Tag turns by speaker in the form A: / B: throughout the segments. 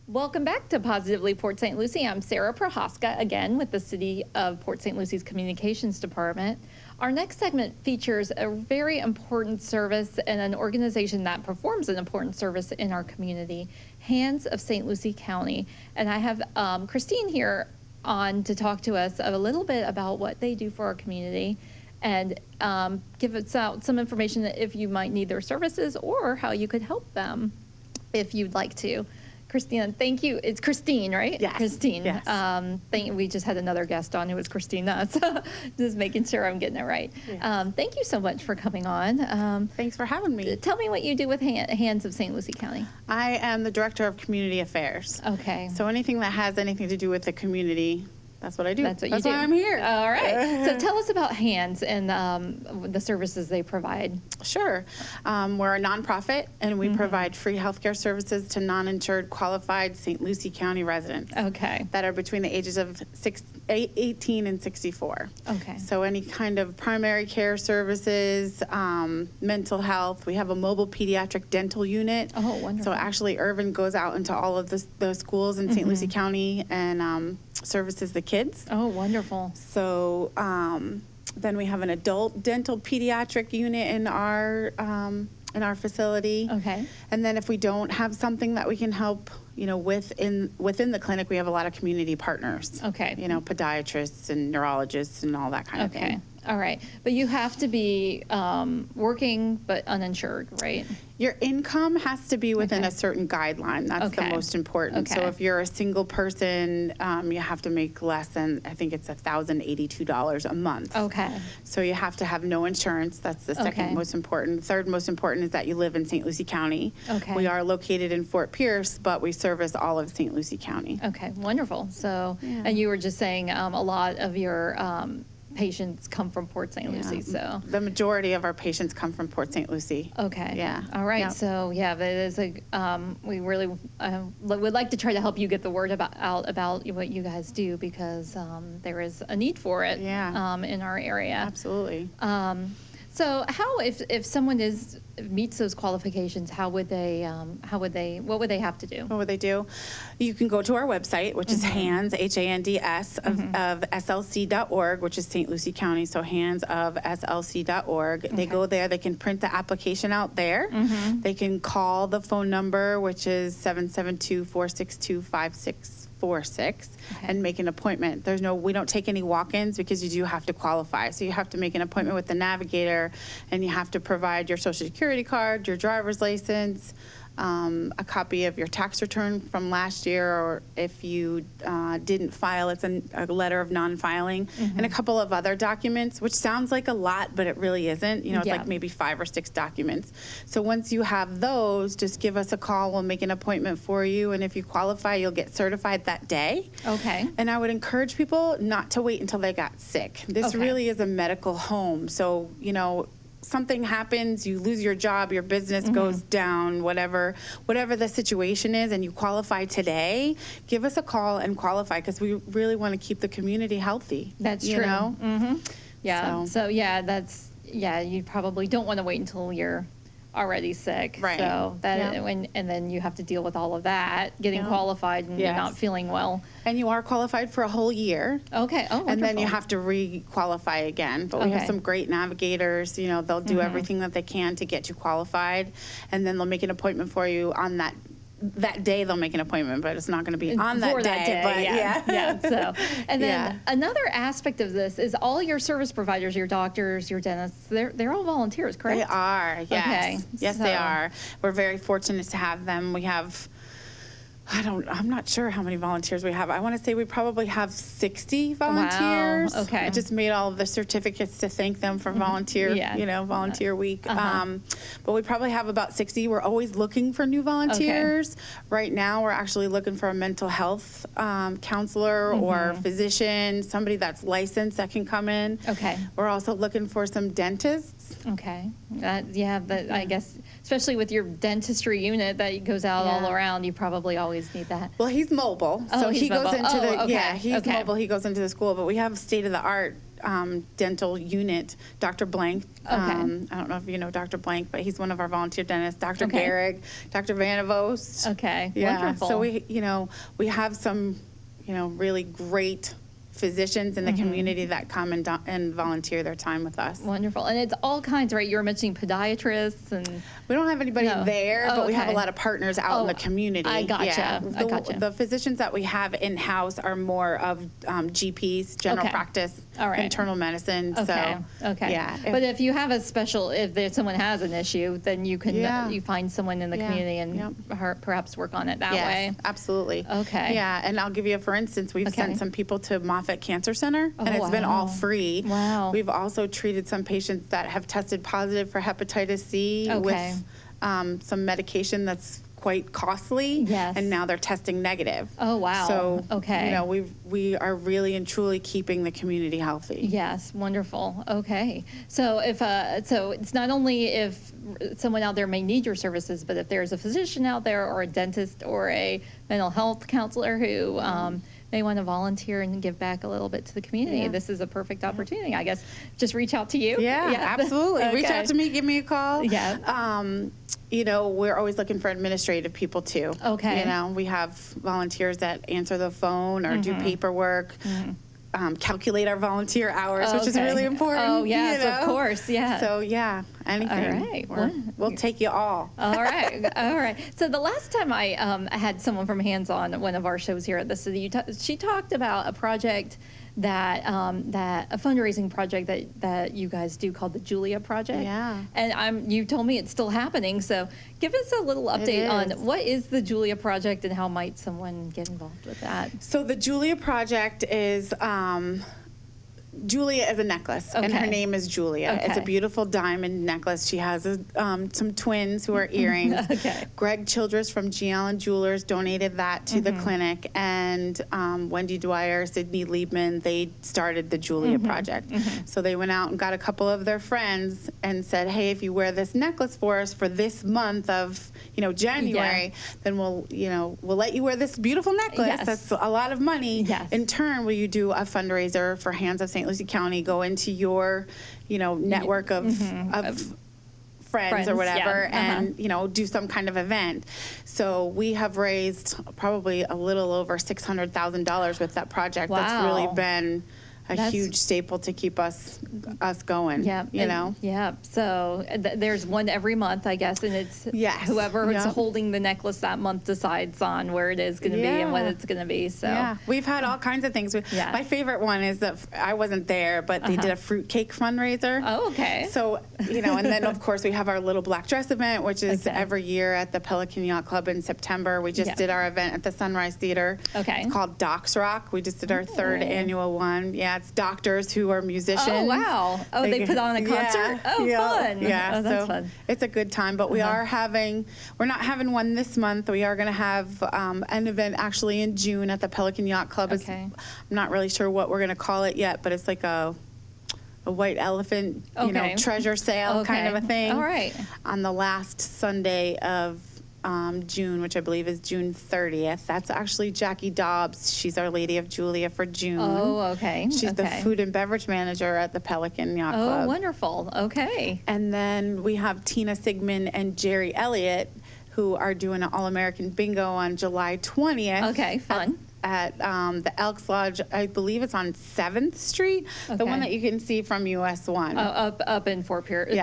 A: Welcome back to Positively Port St. Lucie. I'm Sarah Prohaska, again with the City of Port St. Lucie's Communications Department. Our next segment features a very important service and an organization that performs an important service in our community, Hands of St. Lucie County. And I have Christine here on to talk to us a little bit about what they do for our community and give us out some information that if you might need their services or how you could help them if you'd like to. Christine, thank you. It's Christine, right?
B: Yes.
A: Christine.
B: Yes.
A: We just had another guest on who was Christina, so just making sure I'm getting it right.
B: Yes.
A: Thank you so much for coming on.
B: Thanks for having me.
A: Tell me what you do with Hands of St. Lucie County.
B: I am the Director of Community Affairs.
A: Okay.
B: So anything that has anything to do with the community, that's what I do.
A: That's what you do.
B: That's why I'm here.
A: All right. So tell us about Hands and the services they provide.
B: Sure. We're a nonprofit, and we provide free healthcare services to non-insured qualified St. Lucie County residents.
A: Okay.
B: That are between the ages of 18 and 64.
A: Okay.
B: So any kind of primary care services, mental health. We have a mobile pediatric dental unit.
A: Oh, wonderful.
B: So actually, Irvin goes out into all of the schools in St. Lucie County and services the kids.
A: Oh, wonderful.
B: So then we have an adult dental pediatric unit in our facility.
A: Okay.
B: And then if we don't have something that we can help, within the clinic, we have a lot of community partners.
A: Okay.
B: Podiatrists and neurologists and all that kind of
A: Okay.
B: thing.
A: All right. But you have to be working but uninsured, right?
B: Your income has to be within
A: Okay.
B: a certain guideline. That's the
A: Okay.
B: most important. So
A: Okay.
B: if you're a single person, you have to make less than, I think it's $1,082 a month.
A: Okay.
B: So you have to have no insurance. That's the second
A: Okay.
B: most important. Third most important is that you live in St. Lucie County.
A: Okay.
B: We are located in Fort Pierce, but we service all of St. Lucie County.
A: Okay, wonderful. So,
B: Yeah.
A: and you were just saying a lot of your patients come from Port St. Lucie, so.
B: The majority of our patients come from Port St. Lucie.
A: Okay.
B: Yeah.
A: All right.
B: Yep.
A: So, yeah, that is we really would like to try to help you get the word out about what you guys do because there is a need for it
B: Yeah.
A: in our area.
B: Absolutely.
A: So how, if someone meets those qualifications, what would they have to do?
B: What would they do? You can go to our website, which is HANDS, H-A-N-D-S, of SLC.org, which is St. Lucie County, so hands of SLC.org. They go there. They can print the application out there. They can call the phone number, which is 772-462-5646. And make an appointment. We don't take any walk-ins because you do have to qualify. So you have to make an appointment with the navigator, and you have to provide your Social Security card, your driver's license, a copy of your tax return from last year, or if you didn't file, it's a letter of non-filing, and a couple of other documents, which sounds like a lot, but it really isn't. It's like maybe 5 or 6 documents. So once you have those, just give us a call. We'll make an appointment for you, and if you qualify, you'll get certified that day.
A: Okay.
B: And I would encourage people not to wait until they got sick. This really is a medical home. So, something happens, you lose your job, your business goes down, whatever the situation is, and you qualify today, give us a call and qualify because we really want to keep the community healthy.
A: That's true. Yeah. So you probably don't want to wait until you're already sick.
B: Right.
A: So and then you have to deal with all of that, getting qualified and you're not feeling well.
B: And you are qualified for a whole year.
A: Okay. Oh, wonderful.
B: And then you have to re-qualify again. But we have some great navigators. They'll do everything that they can to get you qualified, and then they'll make an appointment for you on that day. They'll make an appointment, but it's not going to be on that day. But
A: yeah. So, and then another aspect of this is all your service providers, your doctors, your dentists, they're all volunteers, correct?
B: They are. Yes.
A: Okay.
B: Yes, they are. We're very fortunate to have them. We have, I'm not sure how many volunteers we have. I want to say we probably have 60 volunteers.
A: Wow. Okay.
B: I just made all of the certificates to thank them for volunteer week. But we probably have about 60. We're always looking for new volunteers. Right now, we're actually looking for a mental health counselor or physician, somebody that's licensed that can come in.
A: Okay.
B: We're also looking for some dentists.
A: Okay. I guess, especially with your dentistry unit that goes out all around, you probably always need that.
B: Well, he's mobile.
A: Oh,
B: so
A: he's
B: he goes
A: mobile.
B: into
A: he's
B: mobile. He goes into the school, but we have state-of-the-art dental unit, Dr. Blank.
A: Okay.
B: I don't know if you know Dr. Blank, but he's one of our volunteer dentists. Dr.
A: Okay.
B: Garrick, Dr. Vanavost.
A: Okay,
B: Yeah.
A: wonderful.
B: So we have some, really great physicians in the community that come and volunteer their time with us.
A: Wonderful. And it's all kinds, right? You were mentioning podiatrists and...
B: We don't have anybody there, but we have a lot of partners out in the community.
A: I gotcha.
B: Yeah.
A: I gotcha.
B: The physicians that we have in-house are more of GPs, general practice,
A: All right.
B: internal medicine.
A: Okay.
B: So,
A: Okay.
B: yeah.
A: But if you have if someone has an issue, then you can you find someone in the community and perhaps work on it that way.
B: Absolutely.
A: Okay.
B: Yeah, and I'll give you for instance, we've sent some people to Moffitt Cancer Center, and it's been all free.
A: Wow.
B: We've also treated some patients that have tested positive for hepatitis C with some medication that's quite costly.
A: Yes.
B: And now they're testing negative.
A: Oh, wow.
B: So,
A: okay.
B: we are really and truly keeping the community healthy.
A: Yes, wonderful. Okay. So so it's not only if someone out there may need your services, but if there's a physician out there or a dentist or a mental health counselor who may want to volunteer and give back a little bit to the community, this is a perfect opportunity. I guess just reach out to you.
B: Yeah, absolutely.
A: Okay.
B: Reach out to me, give me a call.
A: Yeah.
B: We're always looking for administrative people too.
A: Okay.
B: We have volunteers that answer the phone or do paperwork, calculate our volunteer hours, which is really important.
A: Oh, yes, of course, yeah.
B: So, anything.
A: All right.
B: We'll take you all.
A: All right. All right. So the last time I had someone from Hands On at one of our shows here at the city, she talked about a project that a fundraising project that you guys do called the Julia Project.
B: Yeah.
A: And you told me it's still happening. So give us a little update on what is the Julia Project and how might someone get involved with that?
B: So the Julia Project is Julia is a necklace, and her name is Julia. It's a beautiful diamond necklace. She has some twins who are earrings. Greg Childress from G. Allen Jewelers donated that to the clinic, and Wendy Dwyer, Sydney Liebman, they started the Julia Project. So they went out and got a couple of their friends and said, hey, if you wear this necklace for us for this month of January, then we'll let you wear this beautiful necklace. That's a lot of money. In turn, will you do a fundraiser for Hands of St. Lucie County, go into your, network of friends or whatever, and, do some kind of event. So we have raised probably a little over $600,000 with that project.
A: Wow.
B: That's really been a huge staple to keep us going.
A: Yeah. So there's one every month, I guess, and it's whoever is holding the necklace that month decides on where it is going to be and what it's going to be. So
B: we've had all kinds of things. My favorite one is that I wasn't there, but they did a fruitcake fundraiser.
A: Oh, okay.
B: So and then of course we have our little black dress event, which is every year at the Pelican Yacht Club in September. We just did our event at the Sunrise Theater.
A: Okay.
B: It's called Docs Rock. We just did our third annual one. Yeah, it's doctors who are musicians.
A: Oh, wow. Oh, they put on a concert? Fun.
B: Yeah,
A: oh, that's fun.
B: It's a good time, but we're not having one this month. We are going to have an event actually in June at the Pelican Yacht Club. I'm not really sure what we're going to call it yet, but it's like a white elephant, treasure sale kind of a thing.
A: All right.
B: On the last Sunday of June, which I believe is June 30th. That's actually Jackie Dobbs. She's Our Lady of Julia for June.
A: Oh, okay.
B: She's the food and beverage manager at the Pelican Yacht Club.
A: Oh, wonderful. Okay.
B: And then we have Tina Sigmund and Jerry Elliott, who are doing an All-American Bingo on July 20th.
A: Okay, fun.
B: At the Elks Lodge, I believe it's on 7th Street, the one that you can see from US 1.
A: Up in Fort Pierce,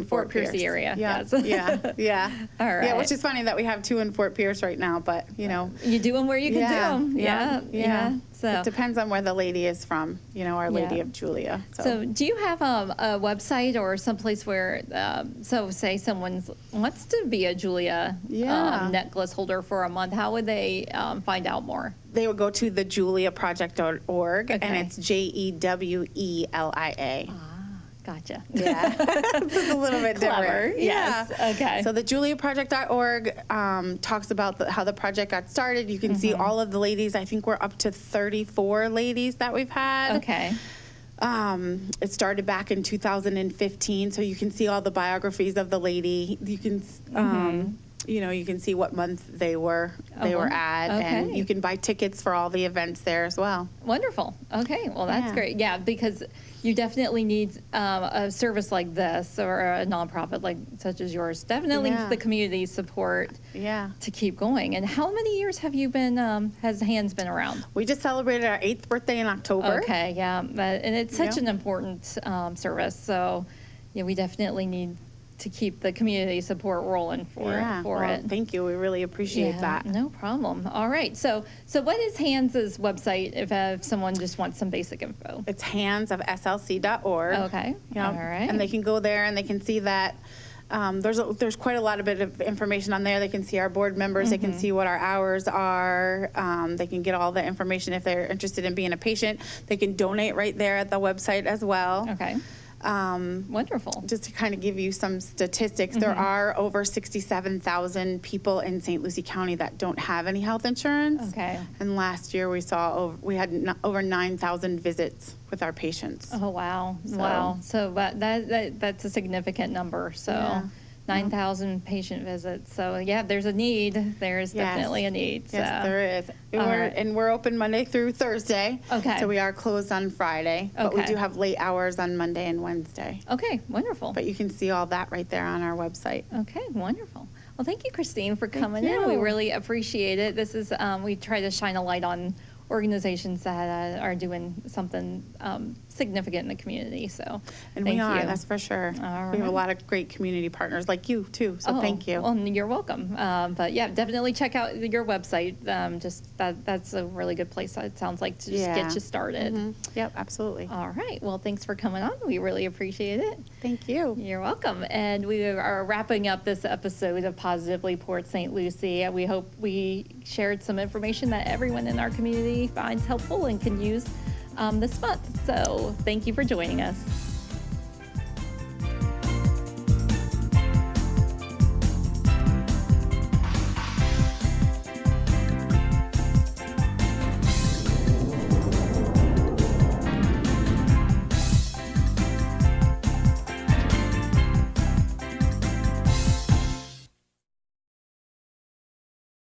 A: Fort Pierce area.
B: Yeah.
A: Yes.
B: Yeah.
A: All right.
B: Yeah, which is funny that we have two in Fort Pierce right now, but
A: you do them where you can do them. Yeah.
B: So it depends on where the lady is from, Our Lady of Julia.
A: So do you have a website or someplace where, say someone wants to be a Julia necklace holder for a month, how would they find out more?
B: They would go to thejuliaproject.org, and it's JEWELIA.
A: Gotcha.
B: Yeah. It's a little bit
A: Clever.
B: different.
A: Yes.
B: Yeah.
A: Okay.
B: So thejuliaproject.org talks about how the project got started. You can see all of the ladies. I think we're up to 34 ladies that we've had.
A: Okay.
B: It started back in 2015, so you can see all the biographies of the lady. You can You can see what month they were at, and
A: Okay.
B: you can buy tickets for all the events there as well.
A: Wonderful. Okay, well, that's
B: Yeah.
A: great. Yeah, because you definitely need a service like this, or a nonprofit such as yours. Definitely needs
B: Yeah.
A: the community support
B: Yeah.
A: to keep going. And how many years have you been? Has Hands been around?
B: We just celebrated our 8th birthday in October.
A: Okay, yeah, and it's such
B: Yeah.
A: an important service. So, yeah, we definitely need to keep the community support rolling for
B: Well,
A: it.
B: thank you. We really appreciate that.
A: No problem. All right. So what is Hands' website if someone just wants some basic info?
B: It's handsofslc.org.
A: Okay.
B: Yep.
A: All right.
B: And they can go there and they can see that there's quite a lot of bit of information on there. They can see our board members. They can see what our hours are. They can get all the information if they're interested in being a patient. They can donate right there at the website as well.
A: Okay. Wonderful.
B: Just to kind of give you some statistics, there are over 67,000 people in St. Lucie County that don't have any health insurance.
A: Okay.
B: And last year we had over 9,000 visits with our patients.
A: Oh, wow.
B: So-
A: Wow. So that's a significant number. So
B: Yeah.
A: 9,000 patient visits. So, yeah, there's a need. There's
B: Yes.
A: definitely a need.
B: Yes,
A: So.
B: there is.
A: All right.
B: And we're open Monday through Thursday.
A: Okay.
B: So we are closed on Friday. But we
A: Okay.
B: do have late hours on Monday and Wednesday.
A: Okay, wonderful.
B: But you can see all that right there on our website.
A: Okay, wonderful. Well, thank you, Christine, for coming in. We
B: you.
A: really appreciate it. This is, we try to shine a light on organizations that are doing something significant in the community. So,
B: And
A: thank
B: we are,
A: you.
B: that's for sure.
A: All
B: We have a
A: right.
B: lot of great community partners like you, too. So thank you.
A: Well, you're welcome. But yeah, definitely check out your website. That's a really good place, it sounds like, to just
B: Yeah.
A: get you started.
B: Mhm. Yep, absolutely.
A: All right. Well, thanks for coming on. We really appreciate it.
B: Thank you.
A: You're welcome. And we are wrapping up this episode of Positively Port St. Lucie. We hope we shared some information that everyone in our community finds helpful and can use this month. So thank you for joining us.